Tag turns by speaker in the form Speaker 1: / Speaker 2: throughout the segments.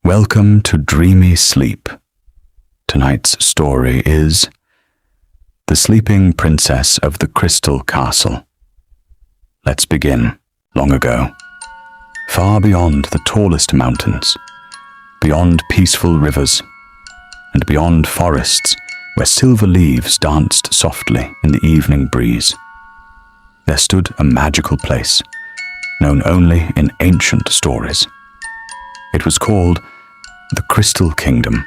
Speaker 1: Welcome to Dreamy Sleep. Tonight's story is The Sleeping Princess of the Crystal Castle. Let's begin. Long ago, far beyond the tallest mountains, beyond peaceful rivers, and beyond forests where silver leaves danced softly in the evening breeze, there stood a magical place, known only in ancient stories. It was called the Crystal Kingdom.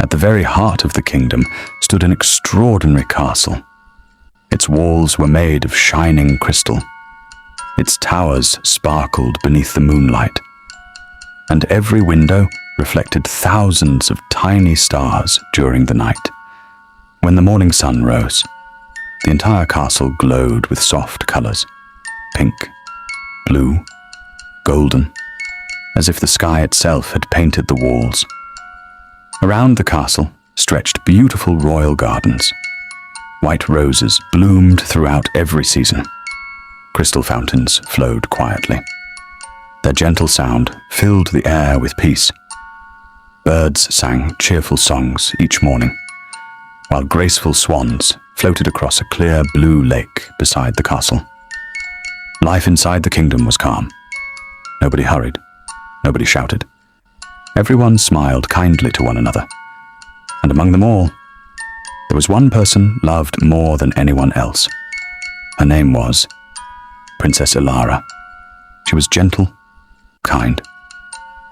Speaker 1: At the very heart of the kingdom stood an extraordinary castle. Its walls were made of shining crystal. Its towers sparkled beneath the moonlight, and every window reflected thousands of tiny stars during the night. When the morning sun rose, the entire castle glowed with soft colors, pink, blue, golden, as if the sky itself had painted the walls. Around the castle stretched beautiful royal gardens. White roses bloomed throughout every season. Crystal fountains flowed quietly. Their gentle sound filled the air with peace. Birds sang cheerful songs each morning, while graceful swans floated across a clear blue lake beside the castle. Life inside the kingdom was calm. Nobody hurried. Nobody shouted. Everyone smiled kindly to one another. And among them all, there was one person loved more than anyone else. Her name was Princess Ilara. She was gentle, kind,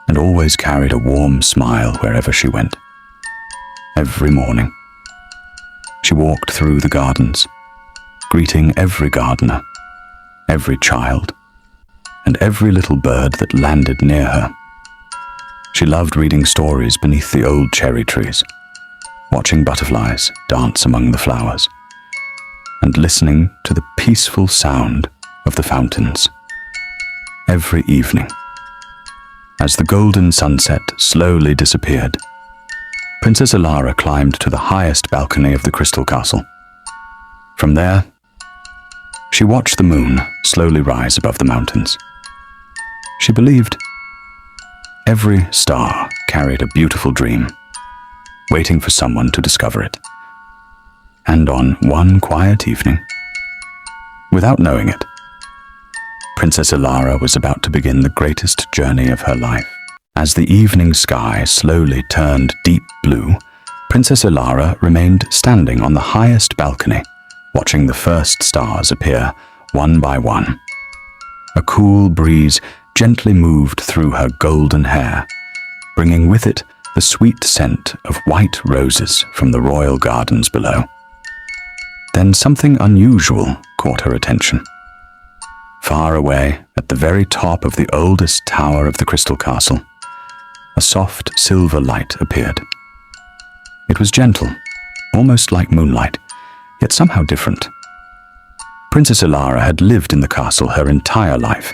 Speaker 1: and always carried a warm smile wherever she went. Every morning, she walked through the gardens, greeting every gardener, every child, and every little bird that landed near her. She loved reading stories beneath the old cherry trees, watching butterflies dance among the flowers, and listening to the peaceful sound of the fountains. Every evening, as the golden sunset slowly disappeared, Princess Ilara climbed to the highest balcony of the Crystal Castle. From there, she watched the moon slowly rise above the mountains. She believed every star carried a beautiful dream, waiting for someone to discover it. And on one quiet evening, without knowing it, Princess Ilara was about to begin the greatest journey of her life. As the evening sky slowly turned deep blue, Princess Ilara remained standing on the highest balcony, watching the first stars appear one by one. A cool breeze gently moved through her golden hair, bringing with it the sweet scent of white roses from the royal gardens below. Then something unusual caught her attention. Far away, at the very top of the oldest tower of the Crystal Castle, a soft silver light appeared. It was gentle, almost like moonlight, yet somehow different. Princess Ilara had lived in the castle her entire life,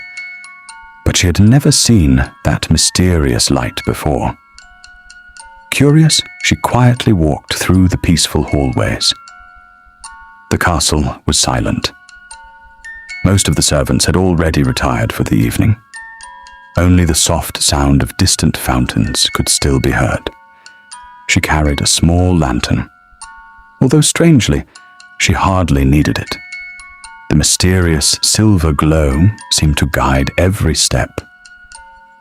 Speaker 1: but she had never seen that mysterious light before. Curious, she quietly walked through the peaceful hallways. The castle was silent. Most of the servants had already retired for the evening. Only the soft sound of distant fountains could still be heard. She carried a small lantern, although strangely, she hardly needed it. The mysterious silver glow seemed to guide every step.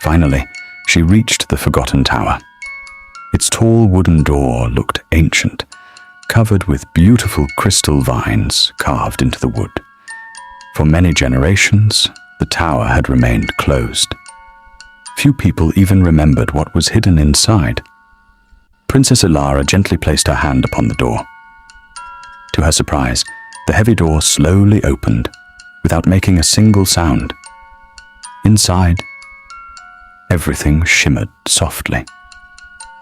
Speaker 1: Finally, she reached the forgotten tower. Its tall wooden door looked ancient, covered with beautiful crystal vines carved into the wood. For many generations, the tower had remained closed. Few people even remembered what was hidden inside. Princess Ilara gently placed her hand upon the door. To her surprise, the heavy door slowly opened, without making a single sound. Inside, everything shimmered softly.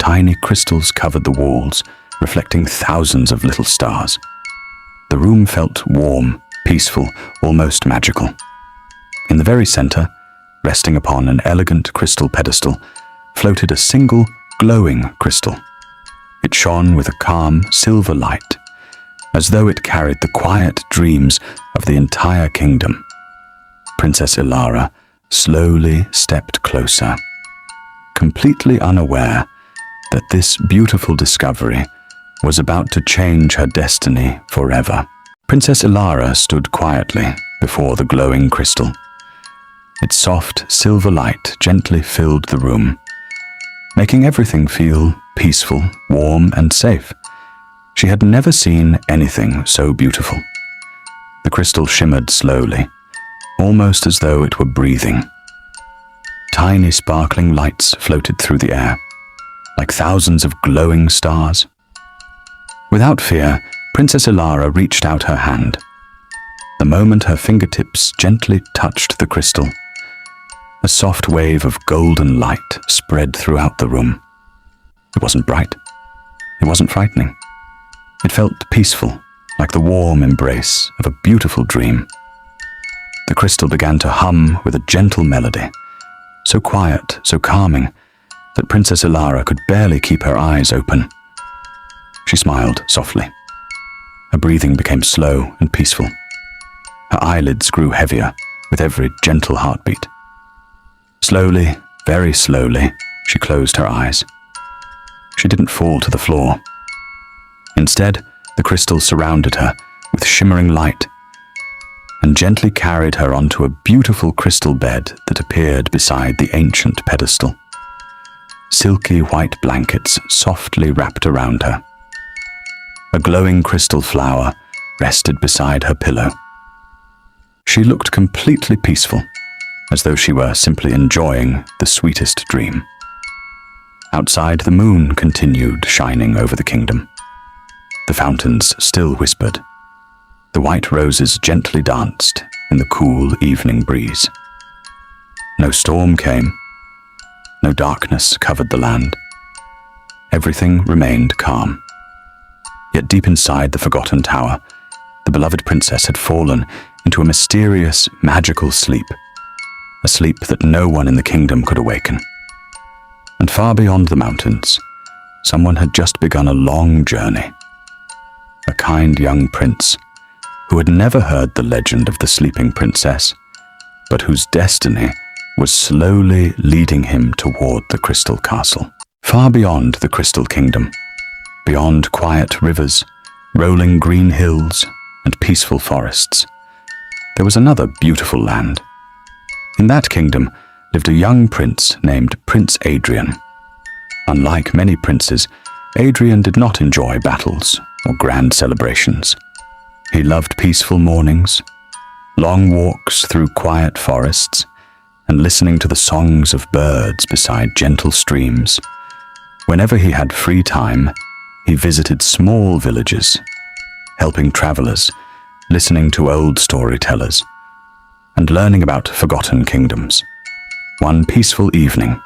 Speaker 1: Tiny crystals covered the walls, reflecting thousands of little stars. The room felt warm, peaceful, almost magical. In the very center, resting upon an elegant crystal pedestal, floated a single, glowing crystal. It shone with a calm, silver light, as though it carried the quiet dreams of the entire kingdom. Princess Ilara slowly stepped closer. completely unaware that this beautiful discovery was about to change her destiny forever. Princess Ilara stood quietly before the glowing crystal. Its soft silver light gently filled the room, making everything feel peaceful, warm, and safe. She had never seen anything so beautiful. The crystal shimmered slowly, almost as though it were breathing. Tiny sparkling lights floated through the air, like thousands of glowing stars. Without fear, Princess Ilara reached out her hand. The moment her fingertips gently touched the crystal, a soft wave of golden light spread throughout the room. It wasn't bright. It wasn't frightening. It felt peaceful, like the warm embrace of a beautiful dream. The crystal began to hum with a gentle melody, so quiet, so calming, that Princess Ilara could barely keep her eyes open. She smiled softly. Her breathing became slow and peaceful. Her eyelids grew heavier with every gentle heartbeat. Slowly, very slowly, she closed her eyes. She didn't fall to the floor. Instead, the crystal surrounded her with shimmering light and gently carried her onto a beautiful crystal bed that appeared beside the ancient pedestal. Silky white blankets softly wrapped around her. A glowing crystal flower rested beside her pillow. She looked completely peaceful, as though she were simply enjoying the sweetest dream. Outside, the moon continued shining over the kingdom. The fountains still whispered. The white roses gently danced in the cool evening breeze. No storm came. No darkness covered the land. Everything remained calm. Yet deep inside the forgotten tower, the beloved princess had fallen into a mysterious, magical sleep, a sleep that no one in the kingdom could awaken. And far beyond the mountains, someone had just begun a long journey. A kind young prince who had never heard the legend of the sleeping princess, but whose destiny was slowly leading him toward the crystal castle. Far beyond the crystal kingdom, beyond quiet rivers, rolling green hills, and peaceful forests, there was another beautiful land. In that kingdom lived a young prince named Prince Adrian. Unlike many princes, Adrian did not enjoy battles or grand celebrations. He loved peaceful mornings, long walks through quiet forests, and listening to the songs of birds beside gentle streams. Whenever he had free time, he visited small villages, helping travelers, listening to old storytellers, and learning about forgotten kingdoms. One peaceful evening,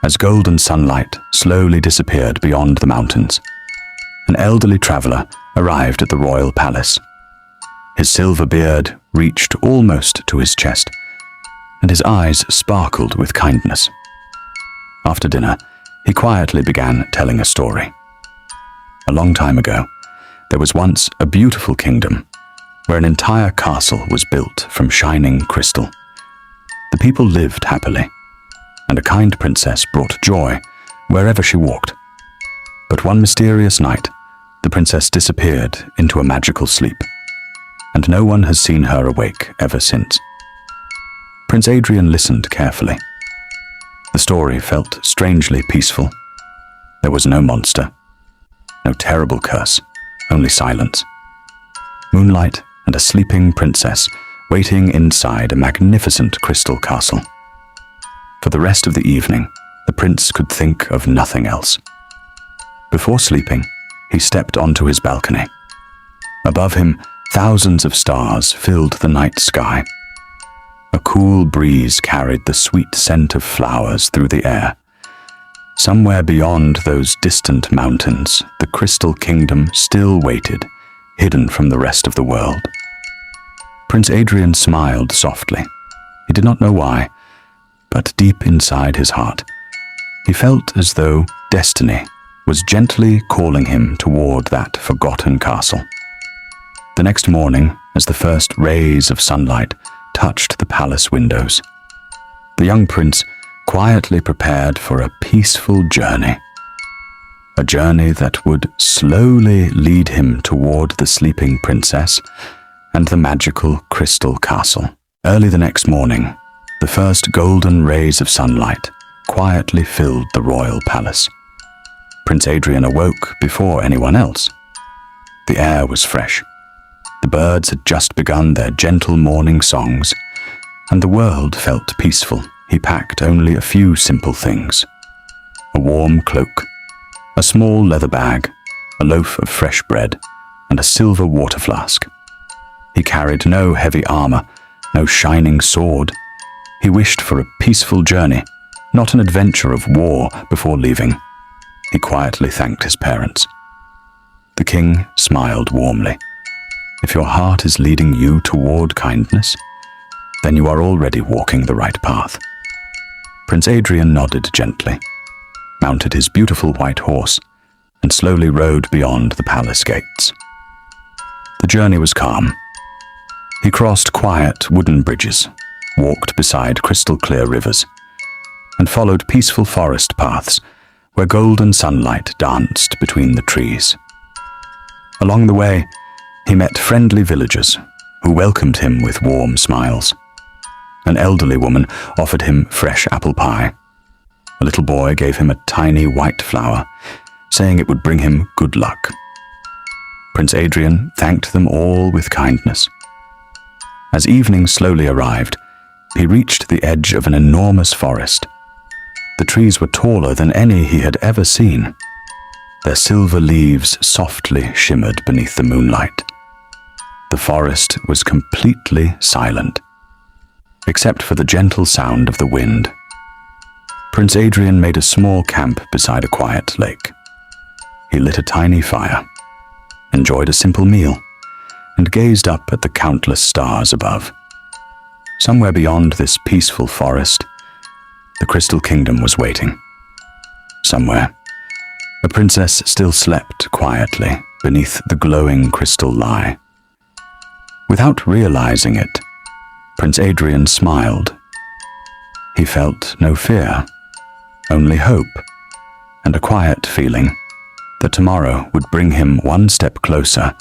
Speaker 1: as golden sunlight slowly disappeared beyond the mountains, an elderly traveler arrived at the royal palace. His silver beard reached almost to his chest, and his eyes sparkled with kindness. After dinner, he quietly began telling a story. A long time ago, there was once a beautiful kingdom where an entire castle was built from shining crystal. The people lived happily, and a kind princess brought joy wherever she walked. But one mysterious night, the princess disappeared into a magical sleep, and no one has seen her awake ever since. Prince Adrian listened carefully. The story felt strangely peaceful. There was no monster, no terrible curse, only silence, moonlight, and a sleeping princess waiting inside a magnificent crystal castle. For the rest of the evening, the prince could think of nothing else. Before sleeping, he stepped onto his balcony. Above him, thousands of stars filled the night sky. A cool breeze carried the sweet scent of flowers through the air. Somewhere beyond those distant mountains, the crystal kingdom still waited, hidden from the rest of the world. Prince Adrian smiled softly. He did not know why, but deep inside his heart, he felt as though destiny was gently calling him toward that forgotten castle. The next morning, as the first rays of sunlight touched the palace windows, the young prince quietly prepared for a peaceful journey. A journey that would slowly lead him toward the sleeping princess and the magical crystal castle. Early the next morning, the first golden rays of sunlight quietly filled the royal palace. Prince Adrian awoke before anyone else. The air was fresh. The birds had just begun their gentle morning songs, and the world felt peaceful. He packed only a few simple things: a warm cloak, a small leather bag, a loaf of fresh bread, and a silver water flask. He carried no heavy armor, no shining sword. He wished for a peaceful journey, not an adventure of war before leaving. He quietly thanked his parents. The king smiled warmly. If your heart is leading you toward kindness, then you are already walking the right path. Prince Adrian nodded gently, mounted his beautiful white horse, and slowly rode beyond the palace gates. The journey was calm. He crossed quiet wooden bridges, walked beside crystal-clear rivers, and followed peaceful forest paths where golden sunlight danced between the trees. Along the way, he met friendly villagers who welcomed him with warm smiles. An elderly woman offered him fresh apple pie. A little boy gave him a tiny white flower, saying it would bring him good luck. Prince Adrian thanked them all with kindness. As evening slowly arrived, he reached the edge of an enormous forest. The trees were taller than any he had ever seen. Their silver leaves softly shimmered beneath the moonlight. The forest was completely silent, except for the gentle sound of the wind. Prince Adrian made a small camp beside a quiet lake. He lit a tiny fire, enjoyed a simple meal, and gazed up at the countless stars above. Somewhere beyond this peaceful forest, the Crystal Kingdom was waiting. Somewhere, a princess still slept quietly beneath the glowing crystal lye. Without realizing it, Prince Adrian smiled. He felt no fear, only hope, and a quiet feeling that tomorrow would bring him one step closer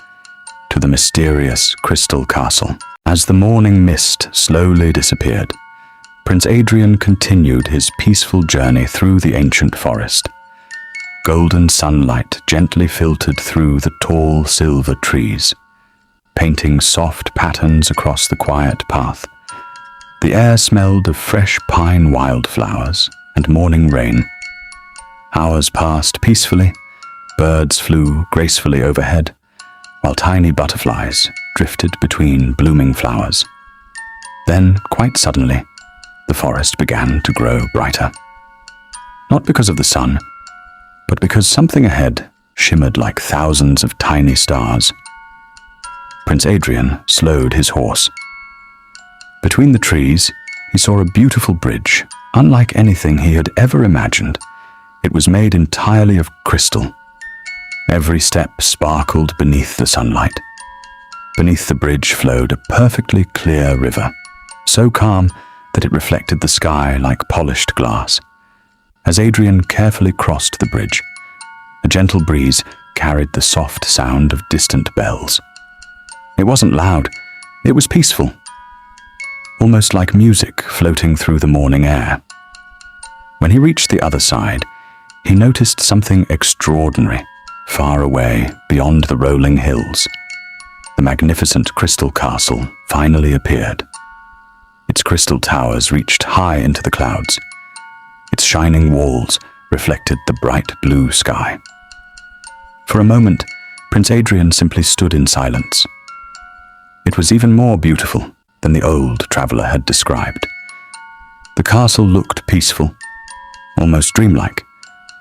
Speaker 1: to the mysterious crystal castle. As the morning mist slowly disappeared, Prince Adrian continued his peaceful journey through the ancient forest. Golden sunlight gently filtered through the tall silver trees, painting soft patterns across the quiet path. The air smelled of fresh pine wildflowers and morning rain. Hours passed peacefully. Birds flew gracefully overhead, while tiny butterflies drifted between blooming flowers. Then, quite suddenly, the forest began to grow brighter. Not because of the sun, but because something ahead shimmered like thousands of tiny stars. Prince Adrian slowed his horse. Between the trees, he saw a beautiful bridge, unlike anything he had ever imagined. It was made entirely of crystal. Every step sparkled beneath the sunlight. Beneath the bridge flowed a perfectly clear river, so calm that it reflected the sky like polished glass. As Adrian carefully crossed the bridge, a gentle breeze carried the soft sound of distant bells. It wasn't loud, it was peaceful, almost like music floating through the morning air. When he reached the other side, he noticed something extraordinary. Far away, beyond the rolling hills, the magnificent crystal castle finally appeared. Its crystal towers reached high into the clouds. Its shining walls reflected the bright blue sky. For a moment, Prince Adrian simply stood in silence. It was even more beautiful than the old traveler had described. The castle looked peaceful, almost dreamlike,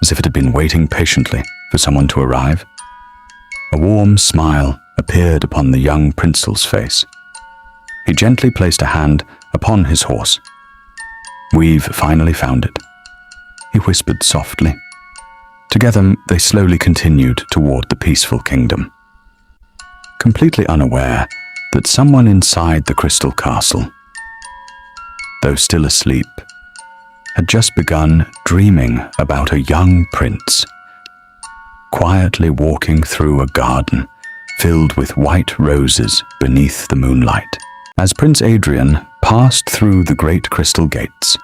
Speaker 1: as if it had been waiting patiently for someone to arrive. A warm smile appeared upon the young prince's face. He gently placed a hand upon his horse. "We've finally found it," he whispered softly. Together, they slowly continued toward the peaceful kingdom, completely unaware that someone inside the crystal castle, though still asleep, had just begun dreaming about a young prince, quietly walking through a garden filled with white roses beneath the moonlight. As Prince Adrian passed through the great crystal gates,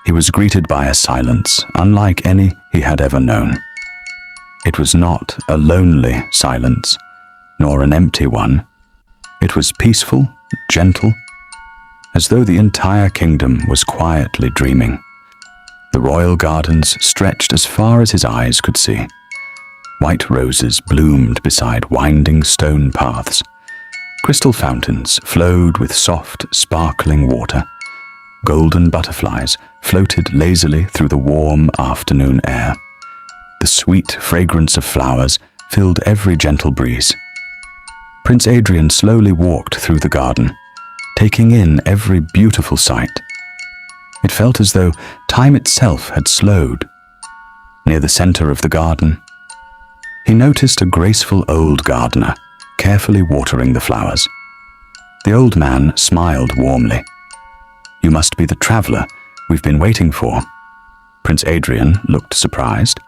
Speaker 1: he was greeted by a silence unlike any he had ever known. It was not a lonely silence, nor an empty one. It was peaceful, gentle, as though the entire kingdom was quietly dreaming. The royal gardens stretched as far as his eyes could see. White roses bloomed beside winding stone paths. Crystal fountains flowed with soft, sparkling water. Golden butterflies floated lazily through the warm afternoon air. The sweet fragrance of flowers filled every gentle breeze. Prince Adrian slowly walked through the garden, taking in every beautiful sight. It felt as though time itself had slowed. Near the center of the garden, he noticed a graceful old gardener carefully watering the flowers. The old man smiled warmly. "You must be the traveler we've been waiting for." Prince Adrian looked surprised.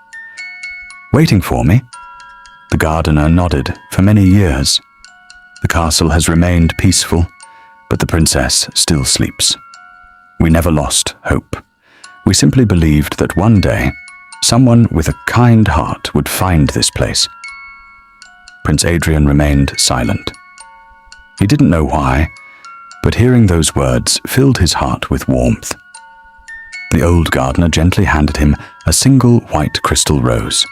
Speaker 1: "Waiting for me?" The gardener nodded. "For many years. The castle has remained peaceful, but the princess still sleeps. We never lost hope. We simply believed that one day, someone with a kind heart would find this place." Prince Adrian remained silent. He didn't know why, but hearing those words filled his heart with warmth. The old gardener gently handed him a single white crystal rose.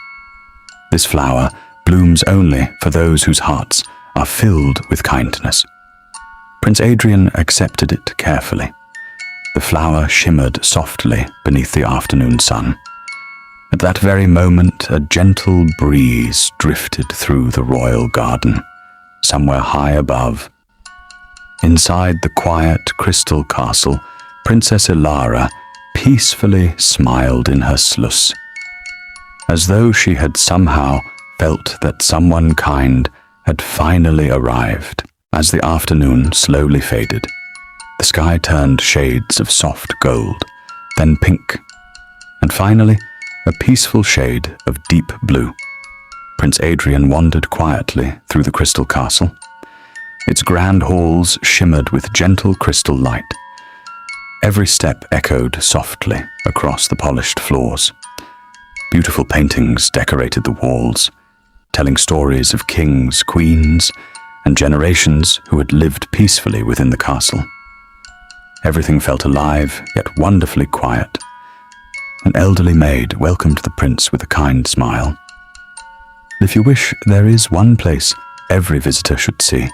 Speaker 1: This flower blooms only for those whose hearts are filled with kindness. Prince Adrian accepted it carefully. The flower shimmered softly beneath the afternoon sun. At that very moment, a gentle breeze drifted through the royal garden, somewhere high above. Inside the quiet crystal castle, Princess Ilara peacefully smiled in her sluice, as though she had somehow felt that someone kind had finally arrived. As the afternoon slowly faded, the sky turned shades of soft gold, then pink, and finally a peaceful shade of deep blue. Prince Adrian wandered quietly through the crystal castle. Its grand halls shimmered with gentle crystal light. Every step echoed softly across the polished floors. Beautiful paintings decorated the walls, telling stories of kings, queens, and generations who had lived peacefully within the castle. Everything felt alive, yet wonderfully quiet. An elderly maid welcomed the prince with a kind smile. "If you wish, there is one place every visitor should see."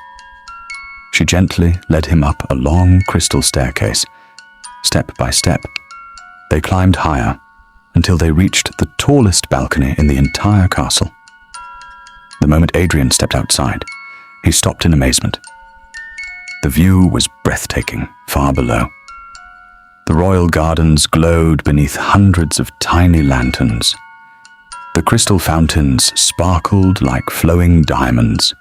Speaker 1: She gently led him up a long crystal staircase. Step by step, they climbed higher until they reached the tallest balcony in the entire castle. The moment Adrian stepped outside, he stopped in amazement. The view was breathtaking far below. The royal gardens glowed beneath hundreds of tiny lanterns. The crystal fountains sparkled like flowing diamonds.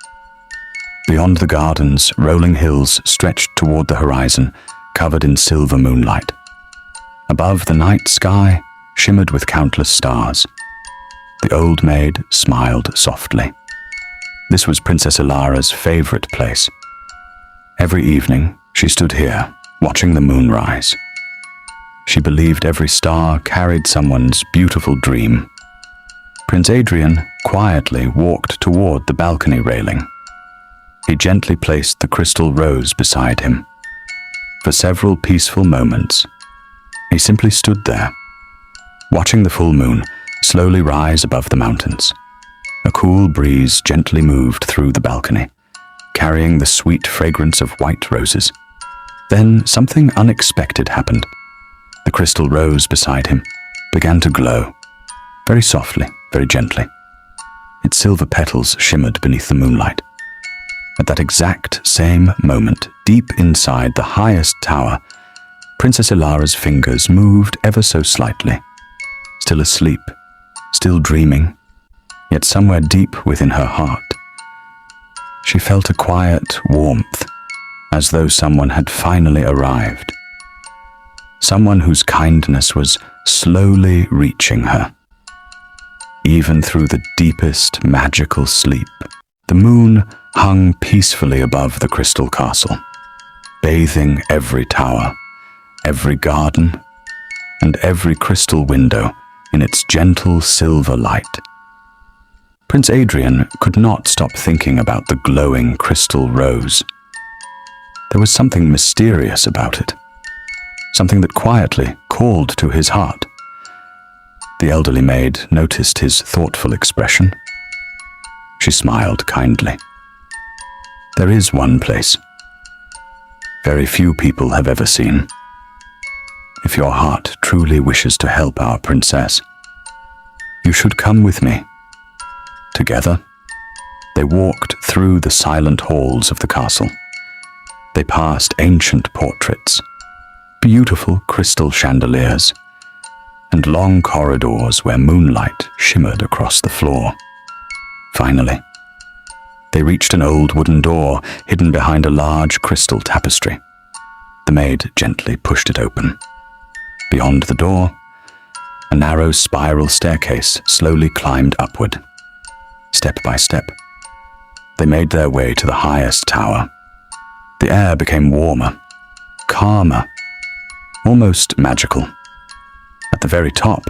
Speaker 1: Beyond the gardens, rolling hills stretched toward the horizon, covered in silver moonlight. Above, the night sky shimmered with countless stars. The old maid smiled softly. This was Princess Ilara's favorite place. Every evening, she stood here, watching the moon rise. She believed every star carried someone's beautiful dream. Prince Adrian quietly walked toward the balcony railing. He gently placed the crystal rose beside him. For several peaceful moments, he simply stood there, watching the full moon slowly rise above the mountains. A cool breeze gently moved through the balcony, carrying the sweet fragrance of white roses. Then something unexpected happened. The crystal rose beside him began to glow, very softly, very gently. Its silver petals shimmered beneath the moonlight. At that exact same moment, deep inside the highest tower, Princess Ilara's fingers moved ever so slightly. Still asleep, still dreaming, yet somewhere deep within her heart, she felt a quiet warmth, as though someone had finally arrived. someone whose kindness was slowly reaching her. Even through the deepest magical sleep, the moon hung peacefully above the crystal castle, bathing every tower, every garden, and every crystal window in its gentle silver light. Prince Adrian could not stop thinking about the glowing crystal rose. There was something mysterious about it, something that quietly called to his heart. The elderly maid noticed his thoughtful expression. She smiled kindly. There is one place very few people have ever seen. If your heart truly wishes to help our princess, you should come with me. Together, they walked through the silent halls of the castle. They passed ancient portraits, beautiful crystal chandeliers, and long corridors where moonlight shimmered across the floor. Finally, they reached an old wooden door hidden behind a large crystal tapestry. The maid gently pushed it open. Beyond the door, a narrow spiral staircase slowly climbed upward. Step by step, they made their way to the highest tower. The air became warmer, calmer, almost magical. At the very top,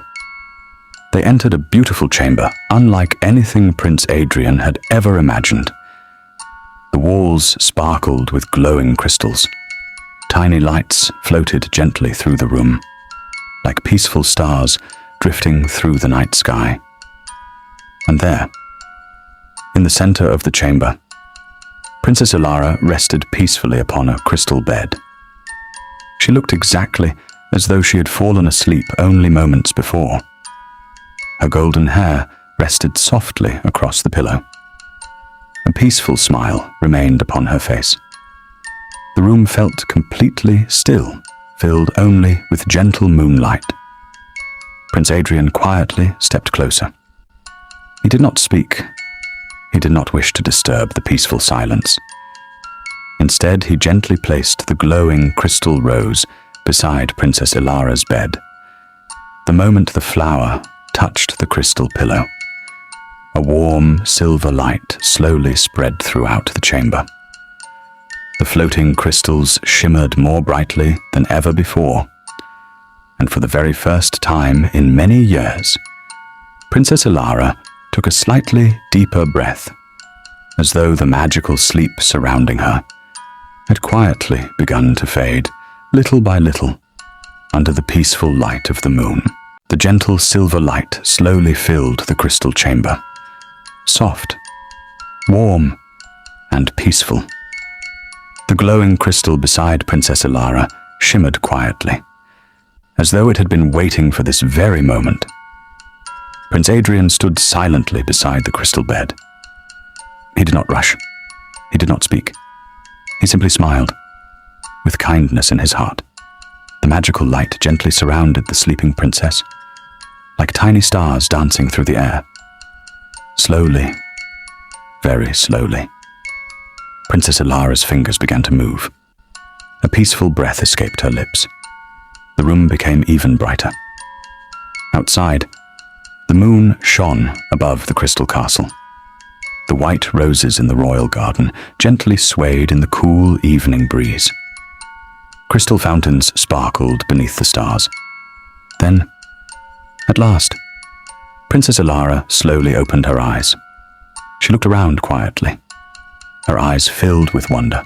Speaker 1: they entered a beautiful chamber, unlike anything Prince Adrian had ever imagined. The walls sparkled with glowing crystals. Tiny lights floated gently through the room, like peaceful stars drifting through the night sky. And there, in the center of the chamber, Princess Ilara rested peacefully upon a crystal bed. She looked exactly as though she had fallen asleep only moments before. Her golden hair rested softly across the pillow. A peaceful smile remained upon her face. The room felt completely still, filled only with gentle moonlight. Prince Adrian quietly stepped closer. He did not speak. He did not wish to disturb the peaceful silence. Instead, he gently placed the glowing crystal rose beside Princess Ilara's bed. The moment the flower touched the crystal pillow, a warm silver light slowly spread throughout the chamber. The floating crystals shimmered more brightly than ever before, and for the very first time in many years, Princess Ilara took a slightly deeper breath, as though the magical sleep surrounding her had quietly begun to fade, little by little, under the peaceful light of the moon. The gentle silver light slowly filled the crystal chamber, soft, warm, and peaceful. The glowing crystal beside Princess Ilara shimmered quietly, as though it had been waiting for this very moment. Prince Adrian stood silently beside the crystal bed. He did not rush. He did not speak. He simply smiled, with kindness in his heart. The magical light gently surrounded the sleeping princess, like tiny stars dancing through the air. Slowly, very slowly, Princess Ilara's fingers began to move. A peaceful breath escaped her lips. The room became even brighter. Outside, the moon shone above the crystal castle. The white roses in the royal garden gently swayed in the cool evening breeze. Crystal fountains sparkled beneath the stars. Then, at last, Princess Ilara slowly opened her eyes. She looked around quietly, her eyes filled with wonder.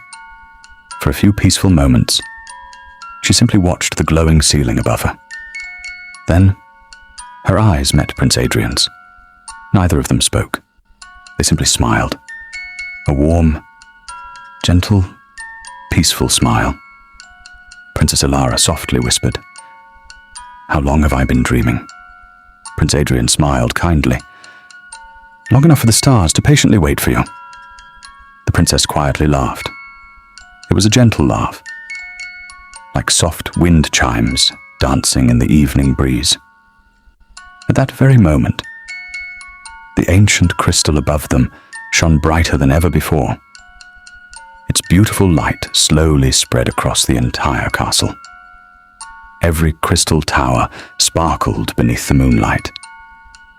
Speaker 1: For a few peaceful moments, she simply watched the glowing ceiling above her. Then, her eyes met Prince Adrian's. Neither of them spoke. They simply smiled. A warm, gentle, peaceful smile. Princess Ilara softly whispered, "How long have I been dreaming?" Prince Adrian smiled kindly. "Long enough for the stars to patiently wait for you." The princess quietly laughed. It was a gentle laugh, like soft wind chimes dancing in the evening breeze. At that very moment, the ancient crystal above them shone brighter than ever before. Its beautiful light slowly spread across the entire castle. Every crystal tower sparkled beneath the moonlight.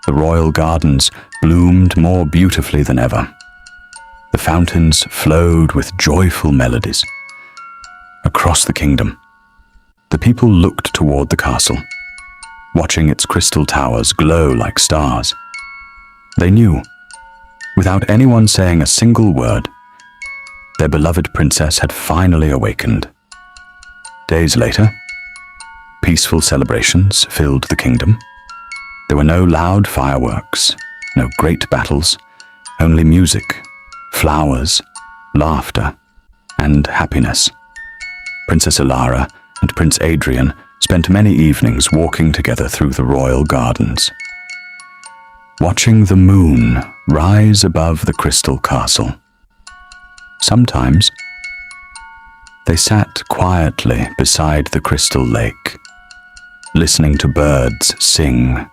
Speaker 1: The royal gardens bloomed more beautifully than ever. The fountains flowed with joyful melodies. Across the kingdom, the people looked toward the castle, watching its crystal towers glow like stars. They knew, without anyone saying a single word, their beloved princess had finally awakened. Days later, peaceful celebrations filled the kingdom. There were no loud fireworks, no great battles, only music, flowers, laughter, and happiness. Princess Ilara and Prince Adrian spent many evenings walking together through the royal gardens, watching the moon rise above the crystal castle. Sometimes, they sat quietly beside the crystal lake, listening to birds sing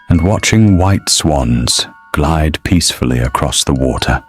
Speaker 1: and watching white swans glide peacefully across the water.